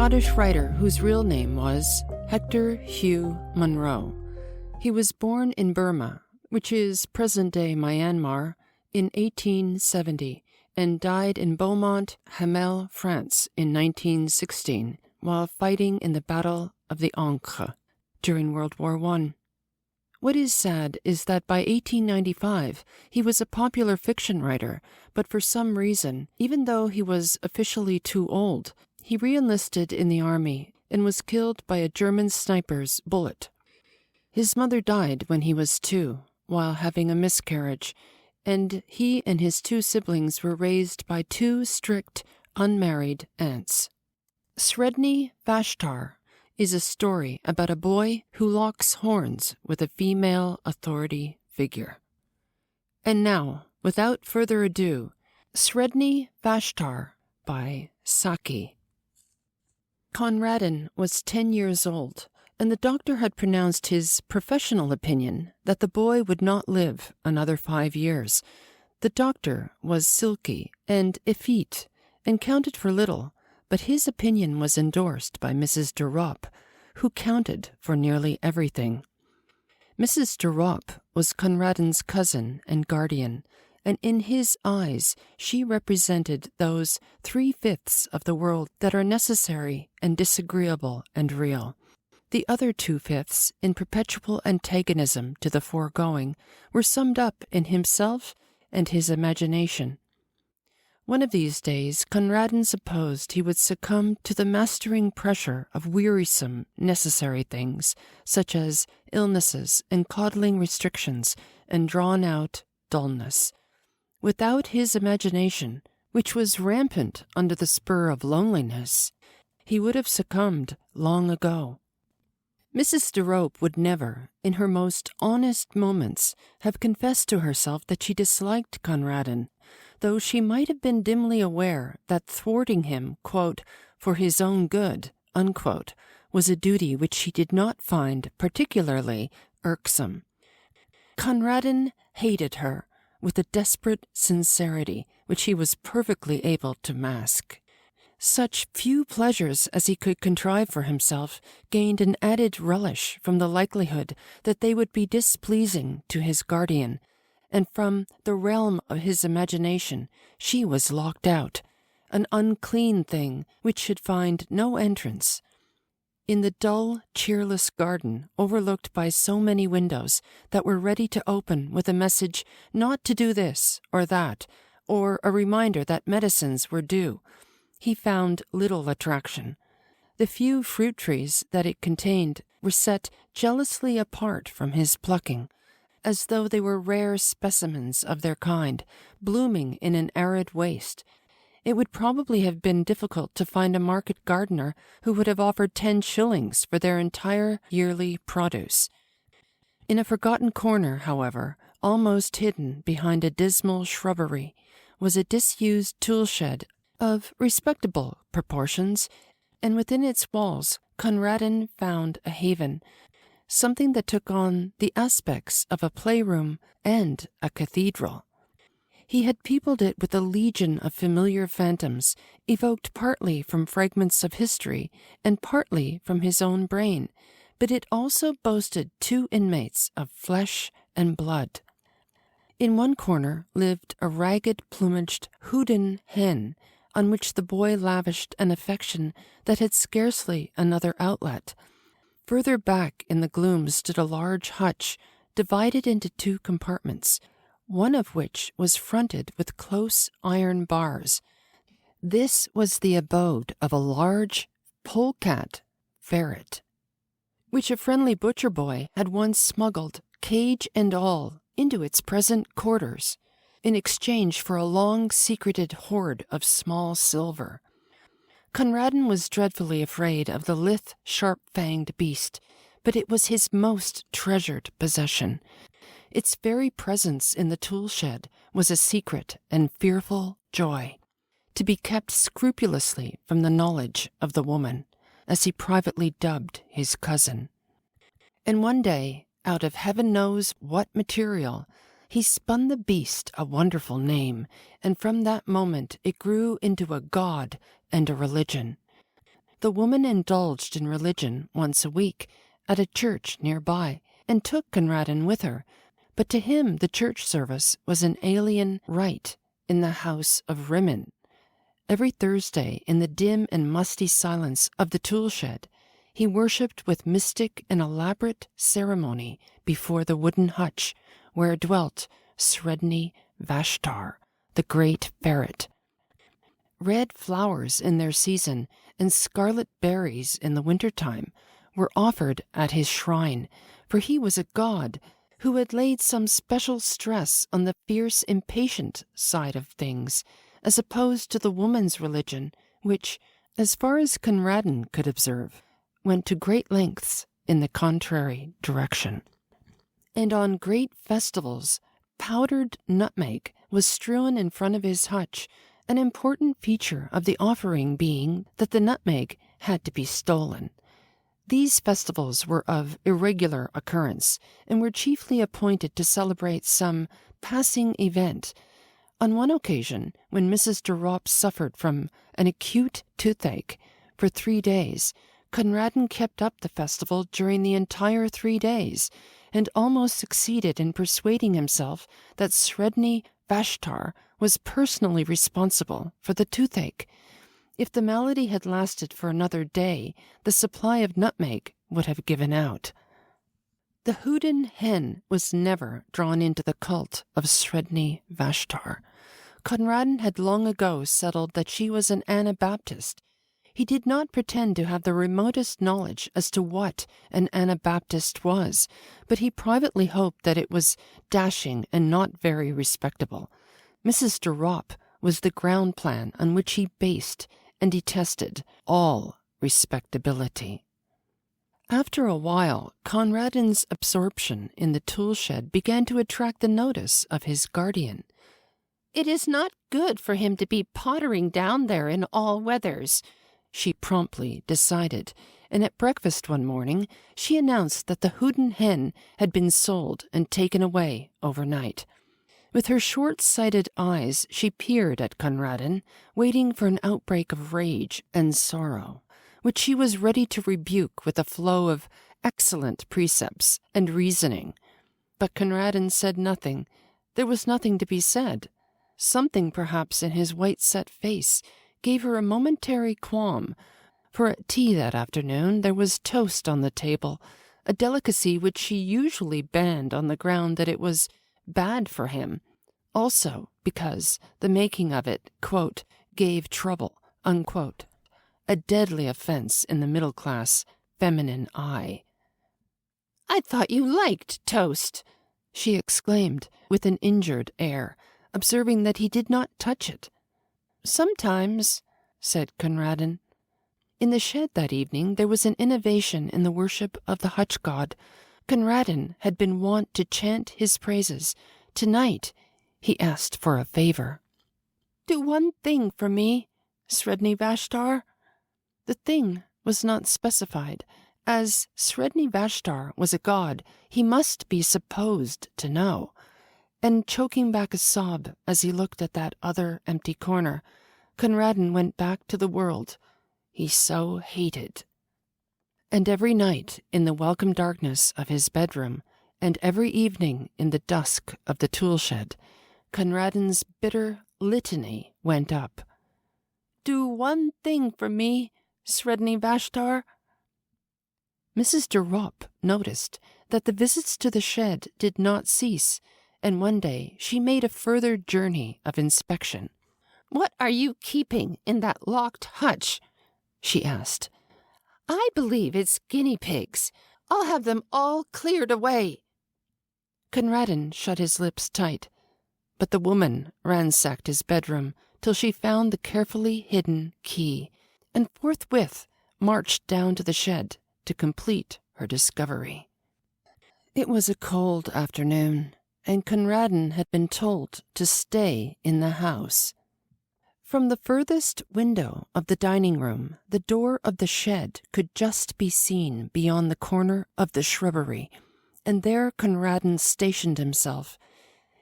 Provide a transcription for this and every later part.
Scottish writer whose real name was Hector Hugh Munro. He was born in Burma, which is present-day Myanmar, in 1870 and died in Beaumont, Hamel, France in 1916 while fighting in the Battle of the Ancre during World War I. What is sad is that by 1895 he was a popular fiction writer, but for some reason, even though he was officially too old, he re-enlisted in the army and was killed by a German sniper's bullet. His mother died when he was 2, while having a miscarriage, and he and his 2 siblings were raised by 2 strict, unmarried aunts. Sredni Vashtar is a story about a boy who locks horns with a female authority figure. And now, without further ado, Sredni Vashtar by Saki. Conradin was 10 years old, and the doctor had pronounced his professional opinion that the boy would not live another 5 years. The doctor was silky and effete and counted for little, but his opinion was endorsed by Mrs. de Ropp, who counted for nearly everything. Mrs. de Ropp was Conradin's cousin and guardian, and in his eyes she represented those 3/5 of the world that are necessary and disagreeable and real. The other 2/5, in perpetual antagonism to the foregoing, were summed up in himself and his imagination. One of these days Conradin supposed he would succumb to the mastering pressure of wearisome, necessary things, such as illnesses and coddling restrictions and drawn-out dullness. Without his imagination, which was rampant under the spur of loneliness, he would have succumbed long ago. Mrs. de Ropp would never, in her most honest moments, have confessed to herself that she disliked Conradin, though she might have been dimly aware that thwarting him, quote, for his own good, unquote, was a duty which she did not find particularly irksome. Conradin hated her with a desperate sincerity which he was perfectly able to mask. Such few pleasures as he could contrive for himself gained an added relish from the likelihood that they would be displeasing to his guardian, and from the realm of his imagination she was locked out, an unclean thing which should find no entrance. In the dull, cheerless garden overlooked by so many windows that were ready to open with a message not to do this or that, or a reminder that medicines were due, he found little attraction. The few fruit trees that it contained were set jealously apart from his plucking, as though they were rare specimens of their kind, blooming in an arid waste. It would probably have been difficult to find a market gardener who would have offered 10 shillings for their entire yearly produce. In a forgotten corner, however, almost hidden behind a dismal shrubbery, was a disused tool-shed of respectable proportions, and within its walls Conradin found a haven, something that took on the aspects of a playroom and a cathedral. He had peopled it with a legion of familiar phantoms, evoked partly from fragments of history and partly from his own brain, but it also boasted 2 inmates of flesh and blood. In one corner lived a ragged-plumaged hoodin hen, on which the boy lavished an affection that had scarcely another outlet. Further back in the gloom stood a large hutch, divided into 2 compartments, one of which was fronted with close iron bars. This was the abode of a large polecat ferret, which a friendly butcher boy had once smuggled, cage and all, into its present quarters, in exchange for a long-secreted hoard of small silver. Conradin was dreadfully afraid of the lithe, sharp-fanged beast, but it was his most treasured possession. Its very presence in the tool-shed was a secret and fearful joy, to be kept scrupulously from the knowledge of the woman, as he privately dubbed his cousin. And one day, out of heaven knows what material, he spun the beast a wonderful name, and from that moment it grew into a god and a religion. The woman indulged in religion once a week at a church nearby and took Conradin with her, but to him the church service was an alien rite in the house of Rimmon. Every Thursday, in the dim and musty silence of the tool shed, he worshipped with mystic and elaborate ceremony before the wooden hutch where dwelt Sredni Vashtar, the great ferret. Red flowers in their season and scarlet berries in the winter-time were offered at his shrine, for he was a god who had laid some special stress on the fierce, impatient side of things, as opposed to the woman's religion, which, as far as Conradin could observe, went to great lengths in the contrary direction. And on great festivals, powdered nutmeg was strewn in front of his hutch, an important feature of the offering being that the nutmeg had to be stolen. These festivals were of irregular occurrence and were chiefly appointed to celebrate some passing event. On one occasion, when Mrs. de Ropp suffered from an acute toothache for 3 days, Conradin kept up the festival during the entire 3 days, and almost succeeded in persuading himself that Sredni Vashtar was personally responsible for the toothache. If the malady had lasted for another day, the supply of nutmeg would have given out. The Houdan hen was never drawn into the cult of Sredni Vashtar. Conradin had long ago settled that she was an Anabaptist. He did not pretend to have the remotest knowledge as to what an Anabaptist was, but he privately hoped that it was dashing and not very respectable. Mrs. de Ropp was the ground plan on which he based and detested all respectability. After a while, Conradin's absorption in the tool shed began to attract the notice of his guardian. "It is not good for him to be pottering down there in all weathers," she promptly decided, and at breakfast one morning she announced that the Houdan hen had been sold and taken away overnight. With her short-sighted eyes she peered at Conradin, waiting for an outbreak of rage and sorrow, which she was ready to rebuke with a flow of excellent precepts and reasoning. But Conradin said nothing. There was nothing to be said. Something, perhaps, in his white-set face gave her a momentary qualm, for at tea that afternoon there was toast on the table, a delicacy which she usually banned on the ground that it was bad for him, also because the making of it, quote, gave trouble, unquote, a deadly offense in the middle-class feminine eye. "I thought you liked toast," she exclaimed with an injured air, observing that he did not touch it. "Sometimes," said Conradin. In the shed that evening there was an innovation in the worship of the hutch god. Conradin had been wont to chant his praises. Tonight he asked for a favor. "Do one thing for me, Sredni Vashtar." The thing was not specified. As Sredni Vashtar was a god, he must be supposed to know. And choking back a sob as he looked at that other empty corner, Conradin went back to the world he so hated. And every night in the welcome darkness of his bedroom, and every evening in the dusk of the tool shed, Conradin's bitter litany went up. "Do one thing for me, Sredni Vashtar." Mrs. de Ropp noticed that the visits to the shed did not cease, and one day she made a further journey of inspection. "What are you keeping in that locked hutch?" she asked. "I believe it's guinea pigs. I'll have them all cleared away." Conradin shut his lips tight, but the woman ransacked his bedroom till she found the carefully hidden key, and forthwith marched down to the shed to complete her discovery. It was a cold afternoon, and Conradin had been told to stay in the house. From the furthest window of the dining room, the door of the shed could just be seen beyond the corner of the shrubbery, and there Conradin stationed himself.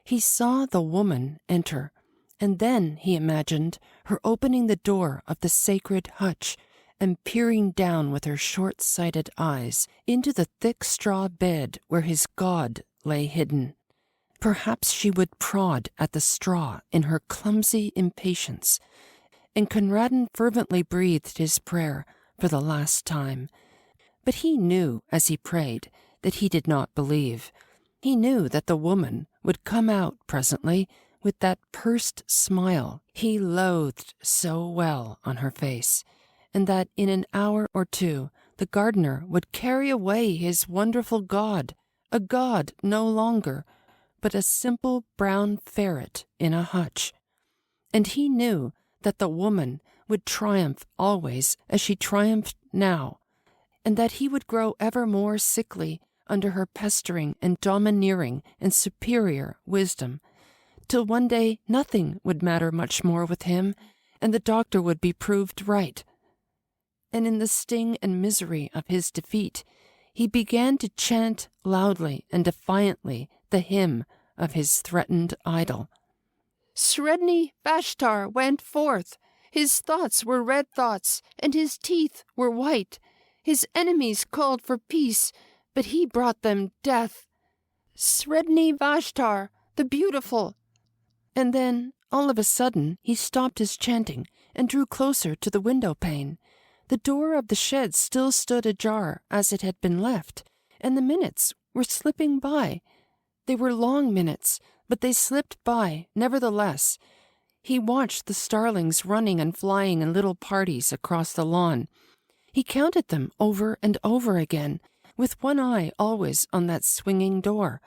He saw the woman enter, and then he imagined her opening the door of the sacred hutch and peering down with her short-sighted eyes into the thick straw bed where his god lay hidden. Perhaps she would prod at the straw in her clumsy impatience, and Conradin fervently breathed his prayer for the last time. But he knew as he prayed that he did not believe. He knew that the woman would come out presently with that pursed smile he loathed so well on her face, and that in an hour or two the gardener would carry away his wonderful god, a god no longer, but a simple brown ferret in a hutch. And he knew that the woman would triumph always as she triumphed now, and that he would grow ever more sickly under her pestering and domineering and superior wisdom, till one day nothing would matter much more with him, and the doctor would be proved right. And in the sting and misery of his defeat, he began to chant loudly and defiantly the hymn of his threatened idol. Sredni Vashtar went forth. His thoughts were red thoughts, and his teeth were white. His enemies called for peace, but he brought them death. Sredni Vashtar, the beautiful. And then, all of a sudden, he stopped his chanting and drew closer to the window pane. The door of the shed still stood ajar as it had been left, and the minutes were slipping by. They were long minutes, but they slipped by nevertheless. He watched the starlings running and flying in little parties across the lawn. He counted them over and over again, with one eye always on that swinging door.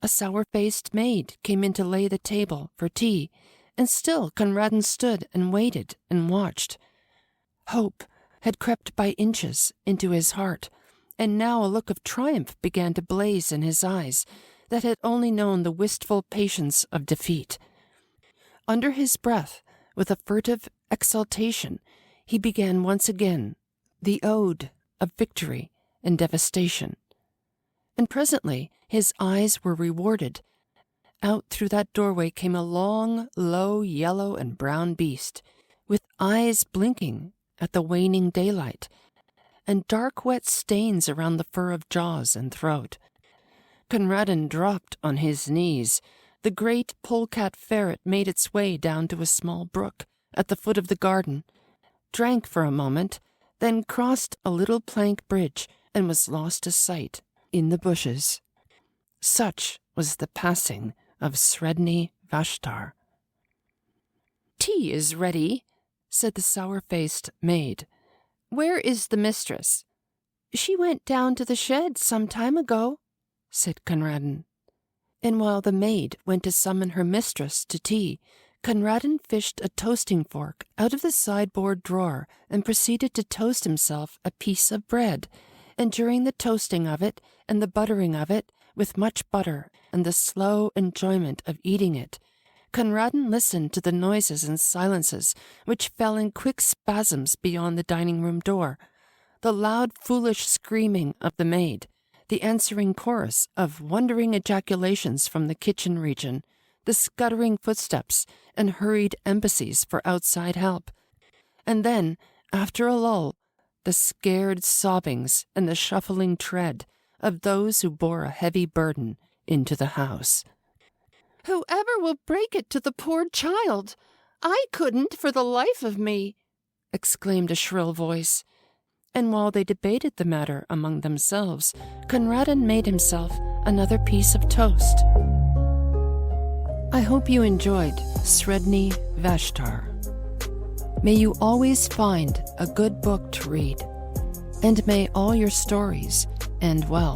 A sour-faced maid came in to lay the table for tea, and still Conradin stood and waited and watched. Hope had crept by inches into his heart, and now a look of triumph began to blaze in his eyes that had only known the wistful patience of defeat. Under his breath, with a furtive exultation, he began once again the ode of victory and devastation. And presently his eyes were rewarded. Out through that doorway came a long, low yellow and brown beast, with eyes blinking at the waning daylight, and dark wet stains around the fur of jaws and throat. Conradin dropped on his knees. The great polecat ferret made its way down to a small brook at the foot of the garden, drank for a moment, then crossed a little plank bridge and was lost to sight in the bushes. Such was the passing of Sredni Vashtar. "Tea is ready," said the sour-faced maid. "Where is the mistress?" "She went down to the shed some time ago," said Conradin. And while the maid went to summon her mistress to tea, Conradin fished a toasting fork out of the sideboard drawer and proceeded to toast himself a piece of bread, and during the toasting of it and the buttering of it, with much butter and the slow enjoyment of eating it, Conradin listened to the noises and silences which fell in quick spasms beyond the dining-room door, the loud foolish screaming of the maid, the answering chorus of wondering ejaculations from the kitchen region, the scuttering footsteps and hurried embassies for outside help, and then, after a lull, the scared sobbings and the shuffling tread of those who bore a heavy burden into the house. "Whoever will break it to the poor child? I couldn't for the life of me," exclaimed a shrill voice. And while they debated the matter among themselves, Conradin made himself another piece of toast. I hope you enjoyed Sredni Vashtar. May you always find a good book to read, and may all your stories end well.